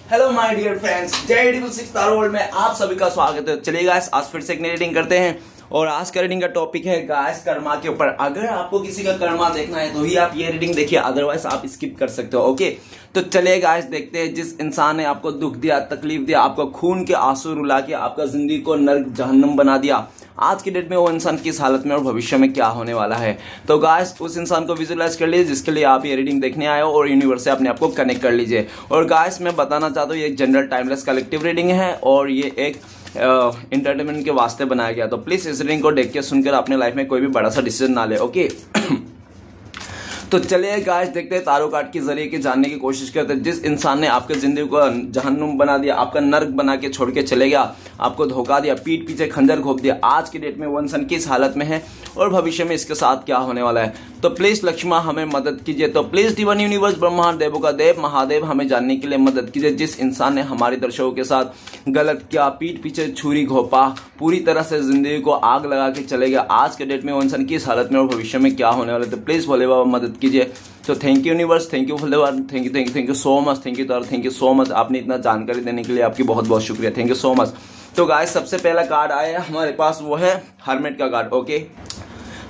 Hello my dear friends, JD6 तारो world में आप सभी का स्वागत है। चलिए गाइस, आज फिर से एक नई रीडिंग करते हैं और आज का रीडिंग का टॉपिक है गाइस कर्मा के ऊपर। अगर आपको किसी का कर्मा देखना है तो ही आप ये रीडिंग देखिए, अदरवाइज आप स्किप कर सकते हो। ओके, तो चलिए गाइस देखते हैं। जिस इंसान ने आपको दुख दिया, तकलीफ दिया, आपको खून के आंसू रुला के आपका जिंदगी को नर्क जहन्नम बना दिया, आज की डेट में वो इंसान किस हालत में और भविष्य में क्या होने वाला है। तो गाइस उस इंसान को विजुअलाइज कर लीजिए जिसके लिए आप ये रीडिंग देखने आए हो और यूनिवर्स से अपने आप को कनेक्ट कर लीजिए। और गाइस मैं बताना चाहता हूँ ये एक जनरल टाइमलेस कलेक्टिव रीडिंग है और ये एक एंटरटेनमेंट के वास्ते बनाया गया। तो प्लीज इस रीडिंग को देख के सुनकर अपने लाइफ में कोई भी बड़ा सा डिसीजन ना ले। ओके तो चलिए गाइस देखते हैं, तारो कार्ड के जरिए के जानने की कोशिश करते हैं। जिस इंसान ने आपके जिंदगी को जहन्नुम बना दिया, आपका नर्क बना के छोड़ के चले गया, आपको धोखा दिया, पीठ पीछे खंजर घोंप दिया, आज की डेट में वो इंसान किस हालत में है और भविष्य में इसके साथ क्या होने वाला है। तो प्लीज लक्ष्मा हमें मदद कीजिए। तो प्लीज डिवाइन यूनिवर्स ब्रह्मांड देवों का देव महादेव हमें जानने के लिए मदद कीजिए। जिस इंसान ने हमारे दर्शकों के साथ गलत किया, पीठ पीछे छुरी घोपा, पूरी तरह से जिंदगी को आग लगा के चले गया, आज के डेट में वो इंसान किस हालत में और भविष्य में क्या होने वाला है। तो प्लीज भोले बाबा मदद कीजिए। तो thank you universe, thank you Bhole Baba, thank you so much, thank you so much. आपने इतना जानकारी देने के लिए आपकी बहुत बहुत शुक्रिया, थैंक यू सो मच। तो गाइस सबसे पहला कार्ड आया हमारे पास वो है हर्मिट का कार्ड। ओके,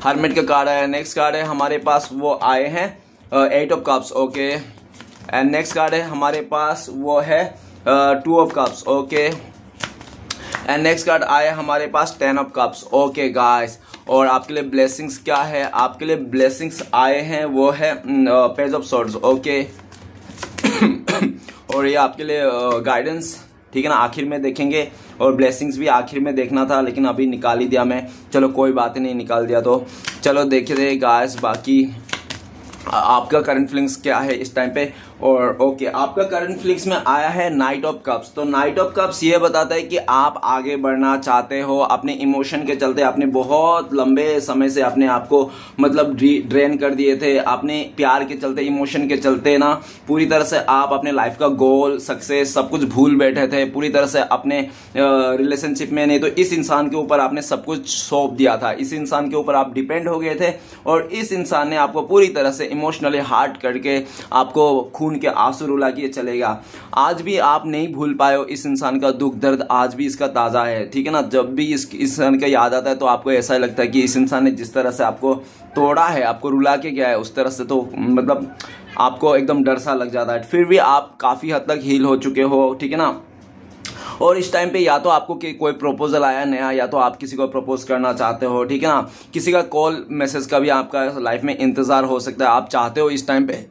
हर्मिट का कार्ड आया। नेक्स्ट कार्ड है हमारे पास वो आए हैं 8 of cups. Okay, and next card है हमारे पास वो है 2 of cups. Okay, and next card आया हमारे पास 10 ऑफ कप्स। ओके गाइस, और आपके लिए ब्लेसिंग्स क्या है, आपके लिए ब्लेसिंग्स आए हैं वो है पेज ऑफ सॉर्ड्स। ओके और ये आपके लिए गाइडेंस, ठीक है ना, आखिर में देखेंगे। और ब्लेसिंग्स भी आखिर में देखना था लेकिन अभी निकाल ही दिया मैं, चलो कोई बात नहीं, निकाल दिया तो चलो देखिए गाइस बाकी आपका करंट फीलिंग्स क्या है इस टाइम पे। और ओके, आपका करंट फीलिंग्स में आया है नाइट ऑफ कप्स। तो नाइट ऑफ कप्स ये बताता है कि आप आगे बढ़ना चाहते हो, अपने इमोशन के चलते आपने बहुत लंबे समय से अपने आप को मतलब ड्रेन कर दिए थे, अपने प्यार के चलते, इमोशन के चलते ना पूरी तरह से आप अपने लाइफ का गोल, सक्सेस सब कुछ भूल बैठे थे, पूरी तरह से अपने रिलेशनशिप में नहीं तो इस इंसान के ऊपर आपने सब कुछ सौंप दिया था, इस इंसान के ऊपर आप डिपेंड हो गए थे और इस इंसान ने आपको पूरी तरह से इमोशनली हार्ट करके आपको खून के आंसू रुला के चलेगा। आज भी आप नहीं भूल पाए हो इस इंसान का दुख दर्द, आज भी इसका ताजा है, ठीक है ना। जब भी इस इंसान का याद आता है तो आपको ऐसा लगता है कि इस इंसान ने जिस तरह से आपको तोड़ा है, आपको रुला के गया है, उस तरह से तो मतलब आपको एकदम डर सा लग जाता है। फिर भी आप काफी हद तक हील हो चुके हो, ठीक है ना। और इस टाइम पे या तो आपको कोई प्रपोजल आया नया, या तो आप किसी को प्रपोज करना चाहते हो, ठीक है ना। किसी का कॉल मैसेज का भी आपका लाइफ में इंतजार हो सकता है। आप चाहते हो इस टाइम पे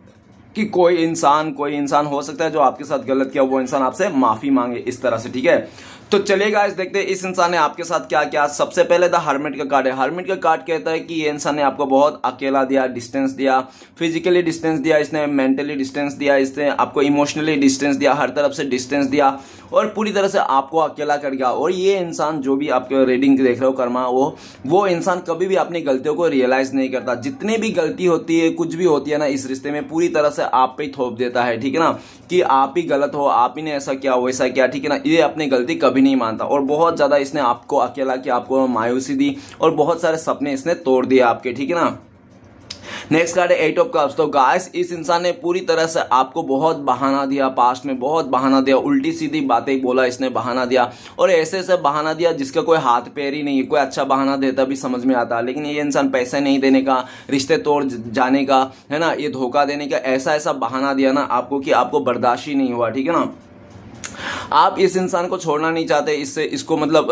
कि कोई इंसान हो सकता है जो आपके साथ गलत किया, वो इंसान आपसे माफी मांगे इस तरह से, ठीक है। तो चलिए गाइस देखते हैं इस इंसान ने आपके साथ क्या किया। सबसे पहले द हर्मिट का कार्ड है। हर्मिट का कार्ड कहता है कि ये इंसान ने आपको बहुत अकेला दिया, डिस्टेंस दिया, फिजिकली डिस्टेंस दिया, इसने मेंटली डिस्टेंस दिया, इसने आपको इमोशनली डिस्टेंस दिया, हर तरफ से डिस्टेंस दिया और पूरी तरह से आपको अकेला कर गया। और ये इंसान जो भी आपके रीडिंग देख रहे हो कर्मा, वो इंसान कभी भी अपनी गलतियों को रियलाइज नहीं करता। जितनी भी गलती होती है, कुछ भी होती है ना इस रिश्ते में, पूरी तरह से आप पे ही थोप देता है, ठीक है ना, कि आप ही गलत हो, आप ही ने ऐसा किया वैसा किया, ठीक है ना। ये अपनी गलती कभी नहीं मानता और बहुत ज्यादा इसने आपको अकेला किया, आपको मायूसी दी और बहुत सारे सपने इसने तोड़ दिए आपके, ठीक है ना। नेक्स्ट कार्ड है 8 ऑफ कप्स। तो गाइस इस इंसान ने पूरी तरह से आपको बहुत बहाना दिया, पास्ट में बहुत बहाना दिया, उल्टी सीधी बातें बोला इसने, बहाना दिया और ऐसे ऐसे बहाना दिया जिसका कोई हाथ पैर ही नहीं है। कोई अच्छा बहाना देता भी समझ में आता, लेकिन ये इंसान पैसे नहीं देने का, रिश्ते तोड़ जाने का, है ना, ये धोखा देने का ऐसा ऐसा बहाना दिया ना आपको कि आपको बर्दाश्त ही नहीं हुआ, ठीक है ना। आप इस इंसान को छोड़ना नहीं चाहते, इसको मतलब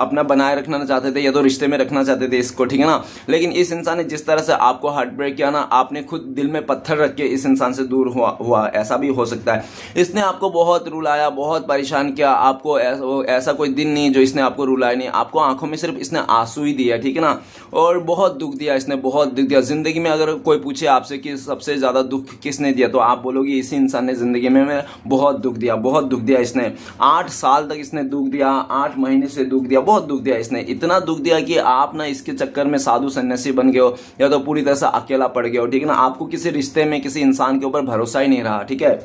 अपना बनाए रखना चाहते थे या तो रिश्ते में रखना चाहते थे इसको, ठीक है ना। लेकिन इस इंसान ने जिस तरह से आपको हार्ट ब्रेक किया ना, आपने खुद दिल में पत्थर रख के इस इंसान से दूर हुआ ऐसा भी हो सकता है। इसने आपको बहुत रुलाया, बहुत परेशान किया, आपको ऐसा कोई दिन नहीं जो इसने आपको रुलाया नहीं, आपको आंखों में सिर्फ इसने आंसू ही दिया, ठीक है ना। और बहुत दुख दिया इसने, बहुत दुख दिया। जिंदगी में अगर कोई पूछे आपसे कि सबसे ज्यादा दुख किसने दिया, तो आप बोलोगे इसी इंसान ने जिंदगी में बहुत दुख दिया, बहुत दुख दिया इसने। 8 साल तक इसने दुख दिया, 8 महीने से दुख दिया, बहुत दुख दिया इसने, इतना दुख दिया कि आप ना इसके चक्कर में साधु सन्यासी बन गए हो या तो पूरी तरह से अकेला पड़ गए हो, ठीक है ना। आपको किसी रिश्ते में, किसी इंसान के ऊपर भरोसा ही नहीं रहा, ठीक है।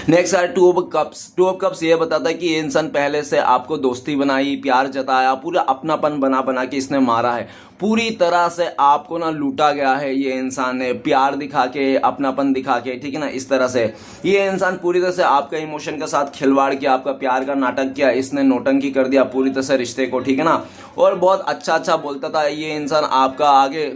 नेक्स्ट है two of cups. Two of cups ये बताता है कि ये इंसान पहले से आपको दोस्ती बनाई, प्यार जताया, पूरा अपनापन बना बना के इसने मारा है, पूरी तरह से आपको ना लूटा गया है ये इंसान ने, प्यार दिखा के, अपनापन दिखा के, ठीक है ना। इस तरह से ये इंसान पूरी तरह से आपका इमोशन के साथ खिलवाड़ किया, आपका प्यार का नाटक किया, इसने नौटंकी कर दिया पूरी तरह से रिश्ते को, ठीक है ना। और बहुत अच्छा अच्छा बोलता था ये इंसान, आपका आगे,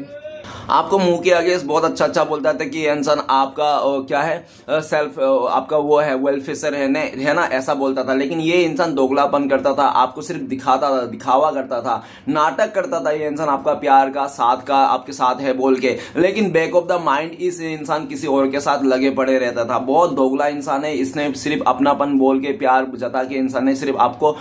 आपको मुंह के आगे बहुत अच्छा अच्छा बोलता था कि ये इंसान आपका क्या है सेल्फ, आपका वो है वेलफेयर है ना, ऐसा बोलता था। लेकिन ये इंसान दोगलापन करता था, आपको सिर्फ दिखाता था, दिखावा करता था, नाटक करता था ये इंसान आपका प्यार का, साथ का, आपके साथ है बोल के, लेकिन बैक ऑफ द माइंड इस इंसान किसी और के साथ लगे पड़े रहता था। बहुत दोगला इंसान है, इसने सिर्फ अपनापन बोल के, प्यार जता के इंसान ने सिर्फ आपको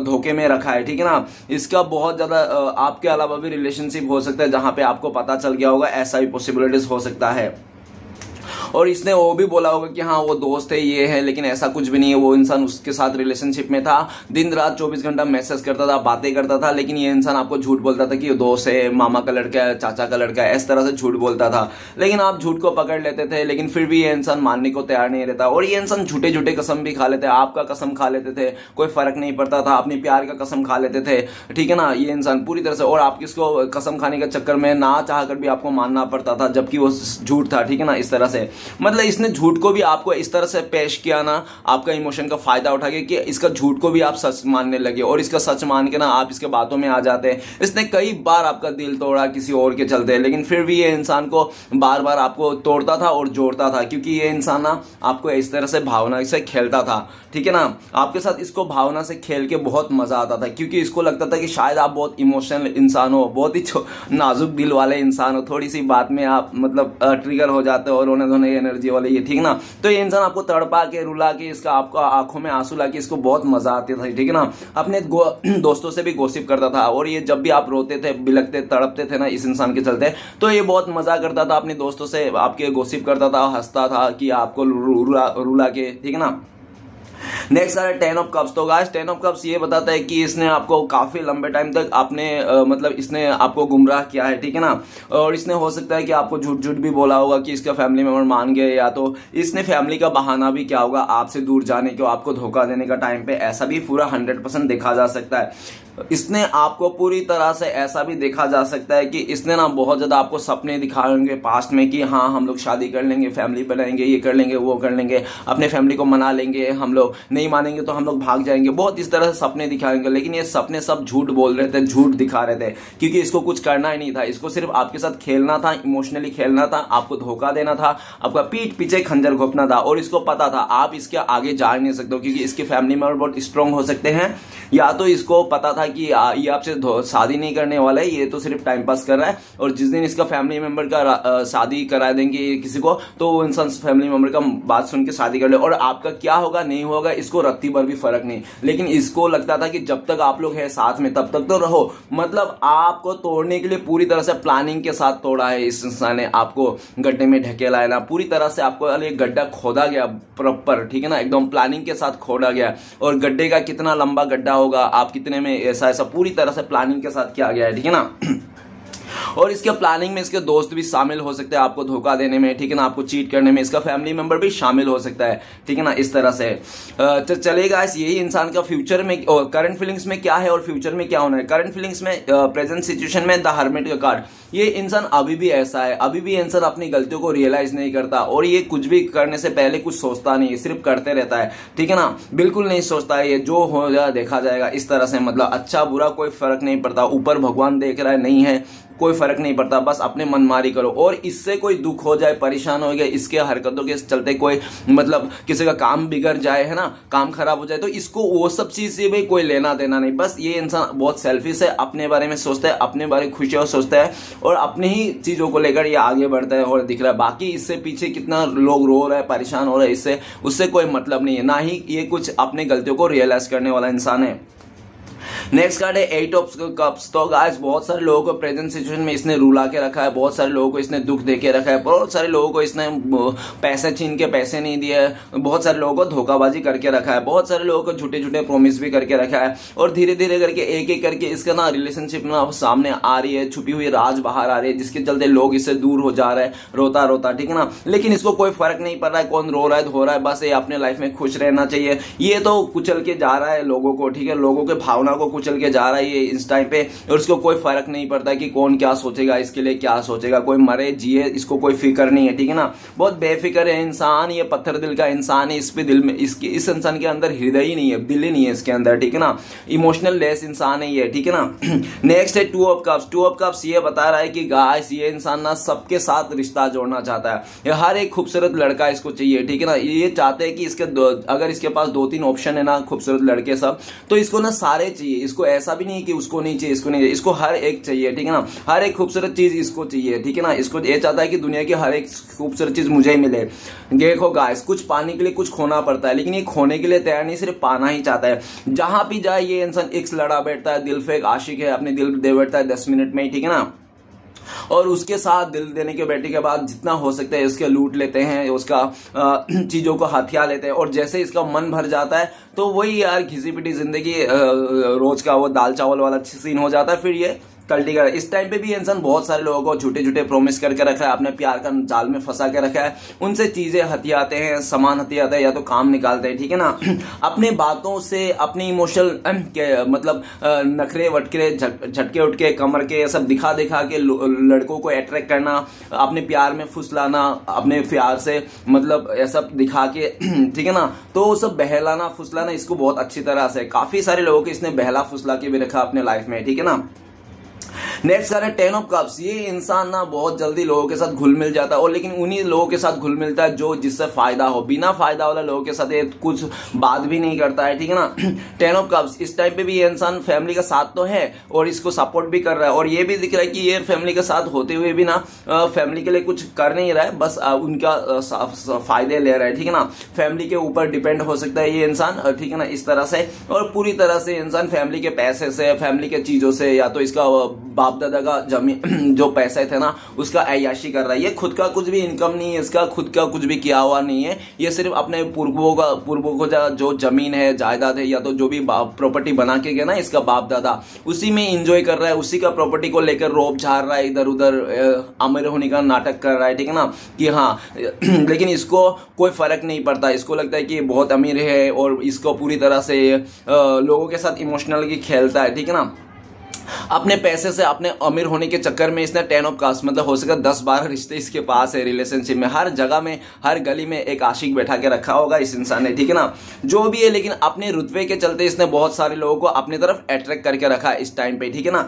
धोखे में रखा है, ठीक है ना। इसका बहुत ज्यादा आपके अलावा भी रिलेशनशिप हो सकता है जहां पे आपको पता चल गया होगा, ऐसा भी पॉसिबिलिटीज हो सकता है। और इसने वो भी बोला होगा कि हाँ वो दोस्त है, ये है, लेकिन ऐसा कुछ भी नहीं है। वो इंसान उसके साथ रिलेशनशिप में था, दिन रात 24 घंटा मैसेज करता था, बातें करता था, लेकिन ये इंसान आपको झूठ बोलता था कि ये दोस्त है, मामा का लड़का है, चाचा का लड़का है, इस तरह से झूठ बोलता था। लेकिन आप झूठ को पकड़ लेते थे, लेकिन फिर भी ये इंसान मानने को तैयार नहीं रहता। और ये इंसान झूठे झूठे कसम भी खा लेते, आपका कसम खा लेते थे, कोई फर्क नहीं पड़ता था, अपने प्यार का कसम खा लेते थे, ठीक है ना। ये इंसान पूरी तरह से, और आप किसको कसम खाने के चक्कर में ना चाह कर भी आपको मानना पड़ता था, जबकि वो झूठ था, ठीक है ना। इस तरह से मतलब इसने झूठ को भी आपको इस तरह से पेश किया ना, आपका इमोशन का फायदा उठा के, कि इसका झूठ को भी आप सच मानने लगे, और इसका सच मान के ना आप इसके बातों में आ जाते हैं। इसने कई बार आपका दिल तोड़ा किसी और के चलते, लेकिन फिर भी ये इंसान को बार बार आपको तोड़ता था और जोड़ता था, क्योंकि ये इंसान ना आपको इस तरह से भावना से खेलता था, ठीक है ना। आपके साथ इसको भावना से खेल के बहुत मजा आता था, क्योंकि इसको लगता था कि शायद आप बहुत इमोशनल इंसान हो, बहुत ही नाजुक दिल वाले इंसान हो, थोड़ी सी बात में आप मतलब ट्रिगर हो जाते हो और रोने धोने एनर्जी वाले, ये ठीक ना। तो ये इंसान आपको तड़पा के, रुला के, इसका आपको आंखों में आंसू ला के इसको बहुत मजा आती था, ठीक है ना। अपने दोस्तों से भी गॉसिप करता था, और ये जब भी आप रोते थे, बिलकते, तड़पते थे ना इस इंसान के चलते, तो ये बहुत मजा करता था, अपने दोस्तों से आपके गॉसिप करता था, हंसता था कि आपको रुला के, ठीक है ना। नेक्स्ट है 10 ऑफ कप्स। तो गाइस 10 ऑफ कप्स ये बताता है कि इसने आपको काफी लंबे टाइम तक आपने मतलब इसने आपको गुमराह किया है, ठीक है ना। और इसने हो सकता है कि आपको झूठ झूठ भी बोला होगा कि इसका फैमिली मेंबर मान गए, या तो इसने फैमिली का बहाना भी किया होगा आपसे दूर जाने को, आपको धोखा देने का टाइम पे, ऐसा भी पूरा 100% देखा जा सकता है। इसने आपको पूरी तरह से ऐसा भी देखा जा सकता है कि इसने ना बहुत ज्यादा आपको सपने दिखाए होंगे पास्ट में कि हाँ हम लोग शादी कर लेंगे, फैमिली बनाएंगे, ये कर लेंगे, वो कर लेंगे, अपने फैमिली को मना लेंगे, हम लोग नहीं मानेंगे तो हम लोग भाग जाएंगे, बहुत इस तरह से सपने दिखाएंगे। लेकिन ये सपने सब झूठ बोल रहे थे, झूठ दिखा रहे थे, क्योंकि इसको कुछ करना ही नहीं था, इसको सिर्फ आपके साथ खेलना था, इमोशनली खेलना था, आपको धोखा देना था, आपका पीठ पीछे खंजर घोपना था। और इसको पता था आप इसके आगे जा नहीं सकते हो, क्योंकि इसके फैमिली मेंबर बहुत स्ट्रांग हो सकते हैं, या तो इसको पता था कि ये आपसे शादी नहीं करने वाला है, ये तो सिर्फ टाइम पास कर रहा है, और जिस दिन इसका फैमिली मेंबर का शादी करा देंगे किसी को, तो वो इंसान फैमिली मेंबर का बात सुन के शादी कर ले, और आपका क्या होगा नहीं होगा इसको रत्ती भर भी फर्क नहीं। लेकिन इसको लगता था कि जब तक आप लोग हैं साथ में तब तक तो रहो, मतलब आपको तोड़ने के लिए पूरी तरह से प्लानिंग के साथ तोड़ा है इस इंसान ने, आपको गड्ढे में ढकेला है ना, पूरी तरह से आपको एक गड्ढा खोदा गया प्रॉपर, ठीक है ना, एकदम प्लानिंग के साथ खोदा गया। और गड्ढे का कितना लंबा गड्ढा होगा, आप कितने में, ऐसा ऐसा पूरी तरह से प्लानिंग के साथ किया गया है, ठीक है ना। और इसके प्लानिंग में इसके दोस्त भी शामिल हो सकते हैं आपको धोखा देने में, ठीक है ना, आपको चीट करने में इसका फैमिली मेंबर भी शामिल हो सकता है, ठीक है ना। इस तरह से तो चलेगा। यही इंसान का फ्यूचर में, करंट फीलिंग्स में क्या है और फ्यूचर में क्या होना है। करंट फीलिंग्स में प्रेजेंट सिचुएशन में द हर्मिट का कार्ड, ये इंसान अभी भी ऐसा है, अभी भी इंसान अपनी गलतियों को रियलाइज नहीं करता, और ये कुछ भी करने से पहले कुछ सोचता नहीं, सिर्फ करते रहता है, ठीक है ना, बिल्कुल नहीं सोचता है, ये जो हो जाए देखा जाएगा, इस तरह से, मतलब अच्छा बुरा कोई फर्क नहीं पड़ता, ऊपर भगवान देख रहा है नहीं है कोई फर्क नहीं पड़ता, बस अपने मनमारी करो। और इससे कोई दुख हो जाए, परेशान हो गए, इसके हरकतों के चलते कोई मतलब किसी का काम बिगड़ जाए, है ना, काम खराब हो जाए, तो इसको वो सब चीज से भी कोई लेना देना नहीं। बस ये इंसान बहुत सेल्फिश है, अपने बारे में सोचता है, अपने बारे में खुशियां सोचता है, और अपनी ही चीजों को लेकर ये आगे बढ़ता है और दिख रहा है। बाकी इससे पीछे कितना लोग रो रहे हैं, परेशान हो रहे हैं, इससे उससे कोई मतलब नहीं है, ना ही ये कुछ अपने गलतियों को रियलाइज करने वाला इंसान है। नेक्स्ट कार्ड है 8 ऑफ कप्स। तो गाइस बहुत सारे लोगों को प्रेजेंट सिचुएशन में इसने रुला के रखा है, बहुत सारे लोगों को इसने दुख दे के रखा है, बहुत सारे लोगों को इसने पैसे छीन के पैसे नहीं दिए, बहुत सारे लोगों को धोखाबाजी करके रखा है, बहुत सारे लोगों को झूठे झूठे प्रॉमिस भी करके रखा है। और धीरे धीरे करके एक एक करके इसका ना रिलेशनशिप ना सामने आ रही है, छुपी हुई राज बाहर आ रही है, जिसके चलते लोग इससे दूर हो जा रहे हैं रोता रोता, ठीक है ना। लेकिन इसको कोई फर्क नहीं पड़ रहा है कौन रो रहा है धो रहा है, बस ये अपने लाइफ में खुश रहना चाहिए। ये तो कुचल के जा रहा है लोगों को, ठीक है, लोगों के भावना को कुचल के जा रहा है ये इस टाइम पे, और इसको कोई फर्क नहीं पड़ता कि कौन क्या सोचेगा, इसके लिए क्या सोचेगा, कोई मरे जिए इसको कोई फिक्र नहीं है, ठीक है ना। बहुत बेफिक्र है इंसान, ये पत्थर दिल का इंसान है, इस पे दिल में इस इंसान के अंदर हृदय ही नहीं है, दिल ही नहीं है इसके अंदर, ठीक है ना। इमोशनल लेस इंसान है ये, ठीक है ना। नेक्स्ट है 2 ऑफ कप्स। 2 ऑफ कप्स ये बता रहा है कि गाइस ये इंसान ना सबके साथ रिश्ता जोड़ना चाहता है, ये हर एक खूबसूरत लड़का इसको चाहिए, ठीक है ना। ये चाहते हैं कि इसके अगर इसके पास 2-3 ऑप्शन है ना खूबसूरत लड़के सब, तो इसको ना सारे चाहिए, इसको ऐसा भी नहीं कि उसको नहीं चाहिए, इसको नहीं चाहिए, इसको हर एक चाहिए, ठीक है ना। हर एक खूबसूरत चीज इसको चाहिए, ठीक है ना। इसको ये चाहता है कि दुनिया की हर एक खूबसूरत चीज मुझे ही मिले। देखो गाइस कुछ पाने के लिए कुछ खोना पड़ता है, लेकिन ये खोने के लिए तैयार नहीं, सिर्फ पाना ही चाहता है। जहां भी जाए ये इंसान एक्स लड़ा बैठता है, दिल फेक आशिक है, अपने दिल दे बैठता है 10 मिनट में ही, ठीक है ना। और उसके साथ दिल देने के बैठने के बाद जितना हो सकता है उसके लूट लेते हैं, उसका चीजों को हथिया लेते हैं, और जैसे इसका मन भर जाता है तो वही यार घिसी पिटी जिंदगी रोज का वो दाल चावल वाला सीन हो जाता है, फिर ये कल्टी कर। इस टाइम पे भी इंसान बहुत सारे लोगों को झूठे झूठे प्रॉमिस करके रखा है, अपने प्यार का जाल में फंसा के रखा है, उनसे चीजें हथियाते हैं, सामान हथियाते हैं, या तो काम निकालते हैं, ठीक है ना। अपने बातों से अपने इमोशनल मतलब नखरे वटकरे झटके उटके कमर के सब दिखा दिखा के लड़कों को अट्रैक्ट करना, अपने प्यार में फुसलाना, अपने प्यार से मतलब ऐसा दिखा के, ठीक है ना। तो सब बहलाना फुसलाना इसको बहुत अच्छी तरह से, काफी सारे लोगों को इसने बहला फुसला के भी रखा अपने लाइफ में, ठीक है ना। नेक्स्ट है 10 ऑफ कप्स। ये इंसान ना बहुत जल्दी लोगों के साथ घुल मिल जाता है, और लेकिन उन्हीं लोगों के साथ घुल मिलता है जो जिससे फायदा हो, बिना फायदा वाला लोगों के साथ ये कुछ बात भी नहीं करता है, ठीक है ना। 10 ऑफ कप्स इस टाइम पे भी ये इंसान फैमिली का साथ तो है और इसको सपोर्ट भी कर रहा है, और ये भी दिख रहा है कि ये फैमिली के साथ होते हुए भी ना फैमिली के लिए कुछ कर नहीं रहा है, बस उनका फायदे ले रहा है, ठीक है ना। फैमिली के ऊपर डिपेंड हो सकता है ये इंसान, ठीक है ना, इस तरह से। और पूरी तरह से इंसान फैमिली के पैसे से, फैमिली के चीजों से, या तो इसका बाप दादा का जमीन जो पैसे थे ना उसका अय्याशी कर रहा है। ये खुद का कुछ भी इनकम नहीं है, इसका खुद का कुछ भी किया हुआ नहीं है, ये सिर्फ अपने पूर्वों को जो जमीन है जायदाद है या तो जो भी प्रॉपर्टी बना के गया ना इसका बाप दादा, उसी में एंजॉय कर रहा है, उसी का प्रॉपर्टी को लेकर रोब झाड़ रहा है, इधर उधर अमीर होने का नाटक कर रहा है, ठीक है ना, कि हाँ। लेकिन इसको कोई फर्क नहीं पड़ता, इसको लगता है कि बहुत अमीर है और इसको पूरी तरह से लोगों के साथ इमोशनली खेलता है, ठीक है ना। अपने पैसे से अपने अमीर होने के चक्कर में इसने 10 ऑफ कप्स मतलब हो सका 10-12 रिश्ते इसके पास है रिलेशनशिप में, हर जगह में हर गली में एक आशिक बैठा के रखा होगा इस इंसान ने, ठीक है ना। जो भी है, लेकिन अपने रुतबे के चलते इसने बहुत सारे लोगों को अपनी तरफ अट्रैक्ट करके रखा है इस टाइम पे, ठीक है ना।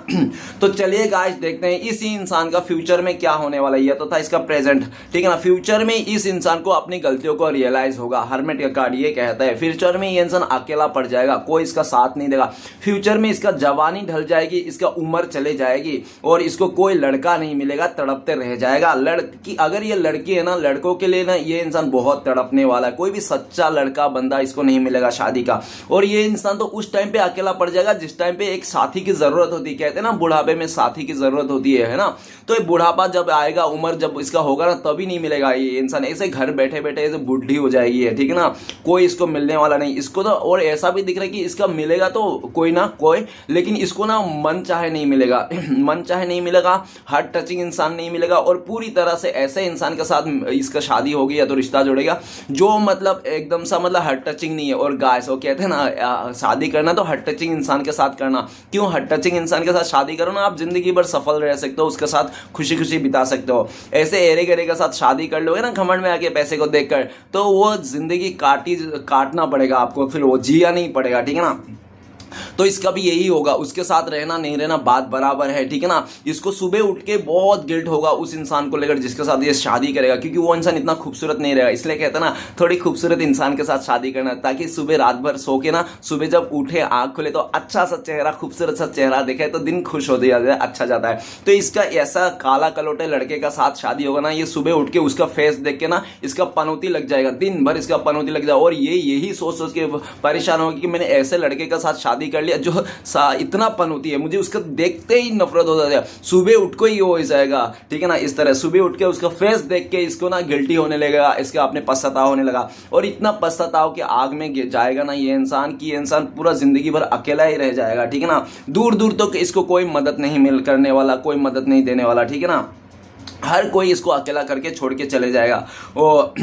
तो चलिए गाइस देखते हैं इसी इंसान का फ्यूचर में क्या होने वाला है। ये तो था इसका प्रेजेंट, ठीक है ना। फ्यूचर में इस इंसान को अपनी गलतियों को रियलाइज होगा। हर्मिट का कार्ड ये कहता है फ्यूचर में ये इंसान अकेला पड़ जाएगा, कोई इसका साथ नहीं देगा। फ्यूचर में इसका जवानी ढल जाएगी, इसका उम्र चले जाएगी और इसको कोई लड़का नहीं मिलेगा, तड़पते रह जाएगा। लड़की अगर ये लड़की है ना, लड़कों के लिए ना ये इंसान बहुत तड़पने वाला है, कोई भी सच्चा लड़का बंदा इसको नहीं मिलेगा शादी का। और ये इंसान तो उस टाइम पे अकेला पड़ जाएगा जिस टाइम पे एक साथी की जरूरत होती है, कहते हैं ना बुढ़ापे में साथी की जरूरत होती है ना। तो ये बुढ़ापा जब आएगा, उम्र जब इसका होगा ना, तभी नहीं मिलेगा ये इंसान, ऐसे घर बैठे बैठे ऐसे बुढ़ी हो जाएगी है, ठीक है ना, कोई इसको मिलने वाला नहीं इसको तो। और ऐसा भी दिख रहा है कि इसका मिलेगा तो कोई ना कोई, लेकिन इसको ना मन चाहे नहीं मिलेगा मन चाहे नहीं मिलेगा, हार्ट टचिंग इंसान नहीं मिलेगा, और पूरी तरह से ऐसे इंसान के साथ इसका शादी होगी या तो रिश्ता जोड़ेगा जो मतलब एकदम सा मतलब हार्ट टचिंग नहीं है। और गाइस वो कहते हैं ना शादी करना तो हार्ट टचिंग इंसान के साथ करना। क्यों? हार्ट टचिंग इंसान के साथ शादी करो ना, आप जिंदगी भर सफल रह सकते हो, उसके साथ खुशी खुशी बिता सकते हो। ऐसे एरे गरे के साथ शादी कर लोगे ना घमंड में आके पैसे को देखकर, तो वो जिंदगी काटना पड़ेगा आपको, फिर वो जिया नहीं पड़ेगा, ठीक है ना। तो इसका भी यही होगा, उसके साथ रहना नहीं रहना बात बराबर है, ठीक है ना। इसको सुबह उठ के बहुत गिल्ट होगा उस इंसान को लेकर जिसके साथ ये शादी करेगा, क्योंकि वो इंसान इतना खूबसूरत नहीं रहेगा। इसलिए कहते हैं ना थोड़ी खूबसूरत इंसान के साथ शादी करना, ताकि सुबह रात भर सो के ना, सुबह जब उठे आंख खुले तो अच्छा सा चेहरा, खूबसूरत सा चेहरा दिखे तो दिन खुश हो जाता है, अच्छा जाता है। तो इसका ऐसा काला कलोटे लड़के का साथ शादी होगा ना, ये सुबह उठ के उसका फेस देख के ना इसका पनौती लग जाएगा, दिन भर इसका पनौती लग जाएगा, और ये यही सोच सोच के परेशान होगा कि मैंने ऐसे लड़के का साथ शादी शादी कर लिया, जो इतना पन होती है मुझे उसका देखते ही नफरत हो जाती है। सुबह उठ को ही हो जाएगा, ठीक है ना, इस तरह सुबह उठ के उसका फेस देख के इसको ना गिल्टी होने लगेगा, इसका अपने पश्चाताप होने लगा, और इतना पश्चाताप के आग में जाएगा ना ये इंसान कि इंसान पूरा जिंदगी भर अकेला ही रह जाएगा, ठीक है ना। दूर दूर तक इसको कोई मदद नहीं मिल करने वाला, कोई मदद नहीं देने वाला, ठीक है ना। हर कोई इसको अकेला करके छोड़ के चले जाएगा। और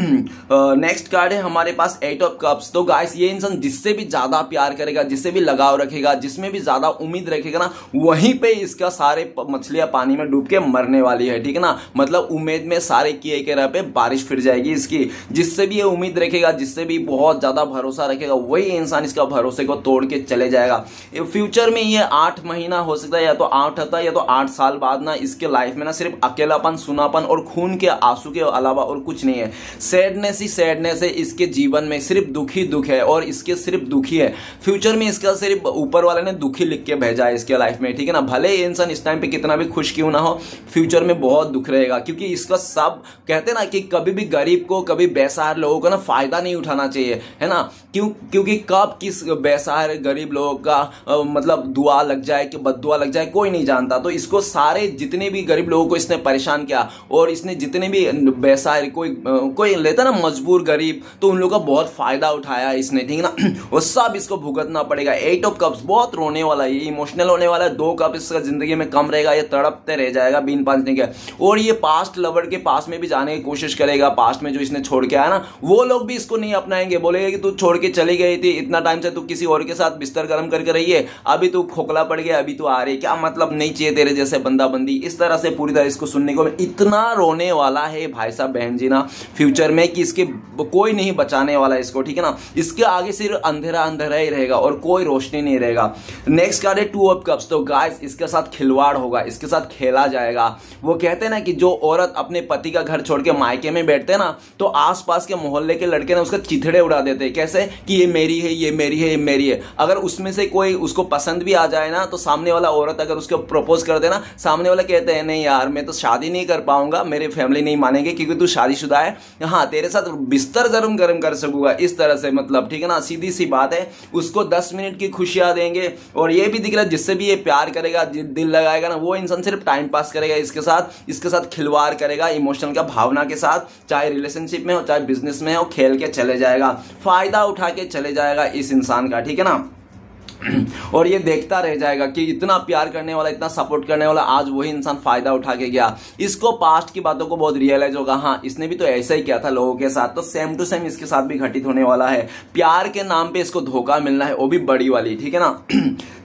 नेक्स्ट कार्ड है हमारे पास 8 ऑफ कप्स। तो गाइस ये इंसान जिससे भी ज्यादा प्यार करेगा, जिससे भी लगाव रखेगा, जिसमें भी ज्यादा उम्मीद रखेगा ना, वहीं पे इसका सारे मछलियां पानी में डूब के मरने वाली है, ठीक है ना। मतलब उम्मीद में सारे किए के रह पे बारिश फिर जाएगी इसकी। जिससे भी ये उम्मीद रखेगा, जिससे भी बहुत ज्यादा भरोसा रखेगा, वही इंसान इसका भरोसे को तोड़ के चले जाएगा। फ्यूचर में ये 8 महीना हो सकता है, या तो 8 हफ्ता या तो 8 साल बाद ना इसके लाइफ में ना सिर्फ अकेलापन, सुनापन और खून के आंसू के अलावा और कुछ नहीं है। सैडनेस ही सैडनेस है इसके जीवन में, सिर्फ दुख ही दुख है, और इसके सिर्फ दुख ही है। फ्यूचर में इसका सिर्फ ऊपर वाले ने दुखी लिख के भेजा है इसके लाइफ में, ठीक है ना। भले ये इंसान इस टाइम पे कितना भी खुश क्यों ना हो, फ्यूचर में बहुत दुख रहेगा, क्योंकि इसका सब कहते ना कि कभी भी गरीब को, कभी बेसहारा लोगों का ना फायदा नहीं उठाना चाहिए, है ना। क्योंकि कब किस बेसहारा गरीब लोगों का मतलब दुआ लग जाए कि बद्दुआ लग जाए कोई नहीं जानता। तो इसको सारे जितने भी गरीब लोगों को इसने परेशान किया, और इसने जितने भी बेसहारे कोई लेता ना मजबूर गरीब, तो उन लोगों का बहुत फायदा उठाया इसने, ठीक है ना। वो सब इसको भुगतना पड़ेगा। 8 ऑफ कप्स बहुत रोने वाला है, ये इमोशनल होने वाला है। 2 कप इसका जिंदगी में कम रहेगा, ये तड़पते रह जाएगा बिन पांचने के। और ये पास्ट लवर के पास में भी जाने की कोशिश करेगा, पास्ट में जो इसने छोड़ के आया ना, वो लोग भी इसको नहीं अपनाएंगे, बोलेंगे कि तू छोड़ के चली गई थी, इतना टाइम से तू किसी और के साथ बिस्तर गर्म करके रही है, अभी तू खोखला पड़ गया, अभी तू आ रही है, क्या मतलब नहीं चाहिए तेरे जैसे बंदा बंदी। इस तरह से पूरी तरह इसको सुनने को इतना रोने वाला है भाई साहब बहन जी ना फ्यूचर में, कि इसके कोई नहीं बचाने वाला इसको, ठीक है ना। इसके आगे सिर्फ अंधेरा अंधेरा ही रहेगा और कोई रोशनी नहीं रहेगा। नेक्स्ट कार्ड है 2 ऑफ कप्स। तो गाइस इसके साथ खिलवाड़ होगा, इसके साथ खेला जाएगा। वो कहते हैं ना कि जो औरत अपने पति का घर छोड़ के मायके में बैठते हैं ना, तो आसपास के मोहल्ले के लड़के ना उसका चिथड़े उड़ा देते हैं। कैसे कि ये मेरी है, ये मेरी है, ये मेरी है। अगर उसमें से कोई उसको पसंद भी आ जाए ना, तो सामने वाला औरत अगर उसको प्रपोज कर देना, सामने वाला कहते हैं नहीं यार मैं तो शादी नहीं कर पाऊंगा, मेरे फैमिली नहीं मानेंगे क्योंकि तू शादीशुदा है, हाँ तेरे साथ बिस्तर गरम गरम कर सकूंगा, इस तरह से मतलब, ठीक है ना। सीधी सी बात है, उसको 10 मिनट की खुशियां देंगे। और ये भी दिख रहा है जिससे भी ये प्यार करेगा, दिल लगाएगा ना, वो इंसान सिर्फ टाइम पास करेगा इसके साथ खिलवाड़ करेगा इमोशनल का, भावना के साथ, चाहे रिलेशनशिप में हो चाहे बिजनेस में हो, खेल के चले जाएगा, फायदा उठा के चले जाएगा इस इंसान का, ठीक है ना। और ये देखता रह जाएगा कि इतना प्यार करने वाला, इतना सपोर्ट करने वाला, आज वही इंसान फायदा उठा के गया। इसको पास्ट की बातों को बहुत रियलाइज होगा, हाँ इसने भी तो ऐसा ही किया था लोगों के साथ, तो सेम टू सेम इसके साथ भी घटित होने वाला है। प्यार के नाम पे इसको धोखा मिलना है, वो भी बड़ी वाली, ठीक है ना।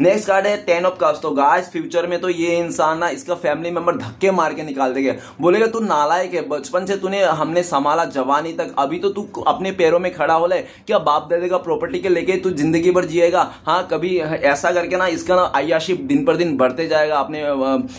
नेक्स्ट कार्ड है 10 ऑफ कप्स। तो गाइस फ्यूचर में तो ये इंसान ना इसका फैमिली मेंबर धक्के मार के निकाल देगा, बोलेगा तू नालायक है, बचपन से तूने हमने संभाला जवानी तक, अभी तो तू अपने पैरों में खड़ा हो ले, क्या बाप दादा का प्रॉपर्टी के लेके तू जिंदगी भर जिएगा। हाँ कभी ऐसा करके ना इसका ना अय्याशी दिन पर दिन बढ़ते जाएगा अपने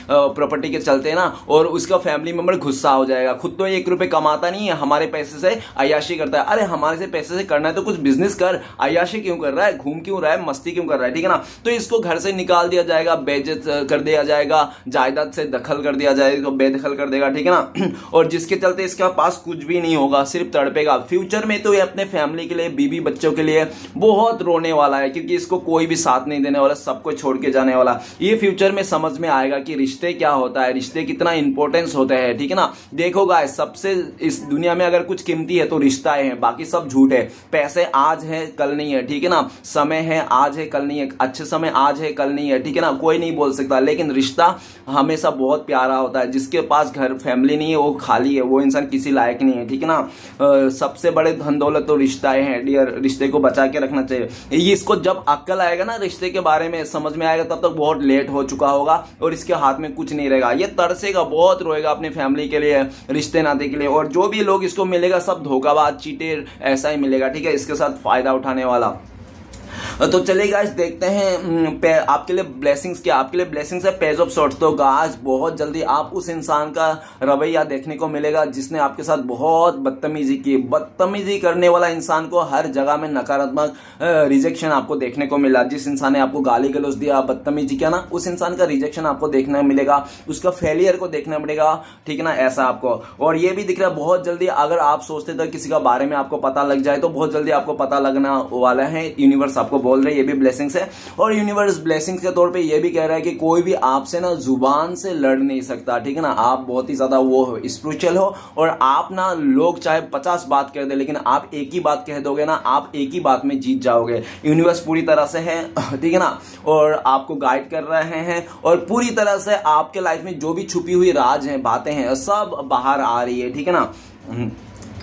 प्रॉपर्टी के चलते ना, और उसका फैमिली मेंबर गुस्सा हो जाएगा। खुद तो 1 रुपए कमाता नहीं है, हमारे पैसे से अय्याशी करता है। अरे हमारे से पैसे से करना है तो कुछ बिजनेस कर, अय्याशी क्यों कर रहा है, घूम क्यों रहा है, मस्ती क्यों कर रहा है, ठीक है ना। तो इसको घर से निकाल दिया जाएगा, बेइज्जत कर दिया जाएगा, जायदाद से दखल कर दिया जाएगा, बेदखल कर देगा, ठीक है ना। और जिसके चलते इसके पास कुछ भी नहीं होगा, सिर्फ तड़पेगा। फ्यूचर में तो ये अपने फैमिली के लिए, बीवी बच्चों के लिए बहुत रोने वाला है, क्योंकि इसको कोई भी साथ नहीं देने वाला, सबको छोड़ के जाने वाला। ये फ्यूचर में समझ में आएगा कि रिश्ते क्या होता है, रिश्ते कितना इंपॉर्टेंस होते हैं, ठीक है ना। देखो गाइस सबसे इस दुनिया में अगर कुछ कीमती है तो रिश्ता है, बाकी सब झूठ है। पैसे आज है कल नहीं है, ठीक है ना। समय है आज है कल नहीं है, अच्छे समय आज है कल नहीं है, ठीक है ना, कोई नहीं बोल सकता। लेकिन रिश्ता हमेशा बहुत प्यारा होता है। जिसके पास घर फैमिली नहीं है वो खाली है, वो इंसान किसी लायक नहीं है, ठीक है ना। सबसे बड़े धन दौलत तो रिश्ता है डियर, रिश्ते को बचा के रखना चाहिए। इसको जब अक्ल आएगा ना रिश्ते के बारे में, समझ में आएगा, तब तक बहुत लेट हो चुका होगा और इसके हाथ में कुछ नहीं रहेगा। ये तरसेगा, बहुत रोएगा अपनी फैमिली के लिए, रिश्ते नाते के लिए, और जो भी लोग इसको मिलेगा सब धोखाबाज, चीटर ऐसा ही मिलेगा, ठीक है, इसके साथ फायदा उठाने वाला। तो चलिए गाइस देखते हैं आपके लिए ब्लेसिंग्स क्या। आपके लिए ब्लेसिंग्स है पेज ऑफ सॉर्ट्स। तो गाइस बहुत जल्दी आप उस इंसान का रवैया देखने को मिलेगा जिसने आपके साथ बहुत बदतमीजी की। बदतमीजी करने वाला इंसान को हर जगह में नकारात्मक रिजेक्शन आपको देखने को मिला। जिस इंसान ने आपको गाली गलौज दिया, बदतमीजी किया ना, उस इंसान का रिजेक्शन आपको देखने मिलेगा, उसका फेलियर को देखना पड़ेगा, ठीक है ना, ऐसा आपको। और ये भी दिख रहा है बहुत जल्दी, अगर आप सोचते थे किसी का बारे में आपको पता लग जाए तो बहुत जल्दी आपको पता लगना वाला है। यूनिवर्स आपको बोल रहे हैं, ये भी ब्लेसिंग्स है। और यूनिवर्स ब्लेसिंग्स के तौर पे ये भी कह रहा है कि कोई भी आपसे ना जुबान से लड़ नहीं सकता, ठीक है ना। आप बहुत ही ज्यादा वो हो, स्पिरिचुअल हो, और आप ना लोग चाहे 50 बात कह दे, लेकिन आप एक ही बात कह दोगे ना, आप एक ही बात में जीत जाओगे। यूनिवर्स पूरी तरह से है, ठीक है ना, और आपको गाइड कर रहे हैं, और पूरी तरह से आपके लाइफ में जो भी छुपी हुई राज हैं, बातें हैं, सब बाहर आ रही है, ठीक है ना।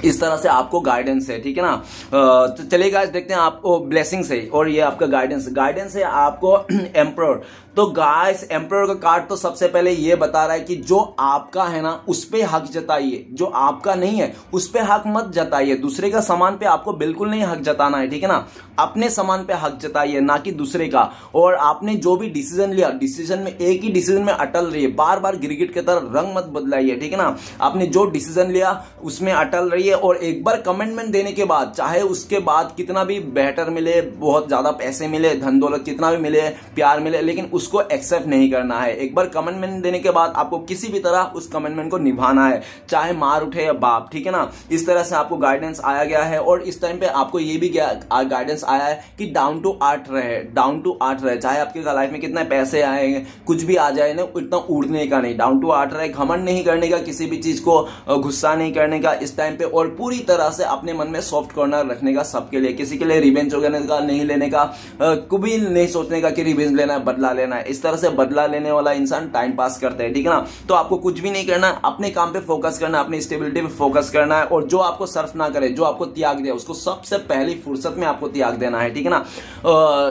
इस तरह से आपको गाइडेंस है, ठीक है ना। तो चलिए गाइस देखते हैं आपको ब्लेसिंग्स है, और ये आपका गाइडेंस है आपको एम्परर। तो गाइस एम्परर का कार्ड तो सबसे पहले ये बता रहा है कि जो आपका है ना उस पे हक जताइए, जो आपका नहीं है उस पे हक मत जताइए। दूसरे का सामान पे आपको बिल्कुल नहीं हक जताना है, ठीक है ना। अपने सामान पे हक जताइए, ना कि दूसरे का। और आपने जो भी डिसीजन लिया, डिसीजन में एक ही डिसीजन में अटल रहिए, बार बार गिरगिट की तरह रंग मत बदलाइए, ठीक है ना। आपने जो डिसीजन लिया उसमें अटल रहिए, और एक बार कमिटमेंट देने के बाद, चाहे उसके बाद कितना भी बेहतर मिले, बहुत ज्यादा पैसे मिले, धन दौलत कितना भी मिले, प्यार मिले, लेकिन उसको एक्सेप्ट नहीं करना है। एक बार कमिटमेंट देने के बाद आपको किसी भी तरह उस कमिटमेंट को निभाना है, चाहे मार उठे या बाप, ठीक है ना। इस तरह से आपको गाइडेंस आया गया है। और इस टाइम पे आपको ये भी गाइडेंस आया है कि डाउन टू अर्थ रहे, चाहे आपके लाइफ में कितने पैसे आए, कुछ भी आ जाए ना, इतना उड़ने का नहीं, डाउन टू अर्थ रहे, घमंड नहीं करने का, किसी भी चीज को गुस्सा नहीं करने का इस टाइम पे, और पूरी तरह से अपने मन में सॉफ्ट कॉर्नर रखने का सबके लिए। किसी के लिए रिवेंज वगैरह का नहीं लेने का, कभी नहीं सोचने का कि रिवेंज लेना है, बदला लेना है। इस तरह से बदला लेने वाला इंसान टाइम पास करता है, ठीक है ना। तो आपको कुछ भी नहीं करना है, अपने काम पे फोकस करना है, अपनी स्टेबिलिटी पे फोकस करना है, और जो आपको सर्फ ना करे, जो आपको त्याग दे, उसको सबसे पहली फुर्सत में आपको त्याग देना है, ठीक है ना।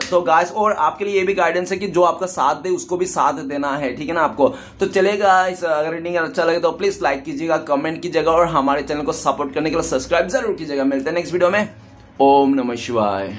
तो गाइस, और आपके लिए ये भी गाइडेंस है कि जो आपका साथ दे उसको भी साथ देना है, ठीक है ना आपको। तो चलेगा, अगर रीडिंग अच्छा लगे तो प्लीज लाइक कीजिएगा, कमेंट कीजिएगा, और हमारे चैनल को सपोर्ट करने के लिए सब्सक्राइब जरूर कीजिएगा। मिलते हैं नेक्स्ट वीडियो में। ओम नमः शिवाय।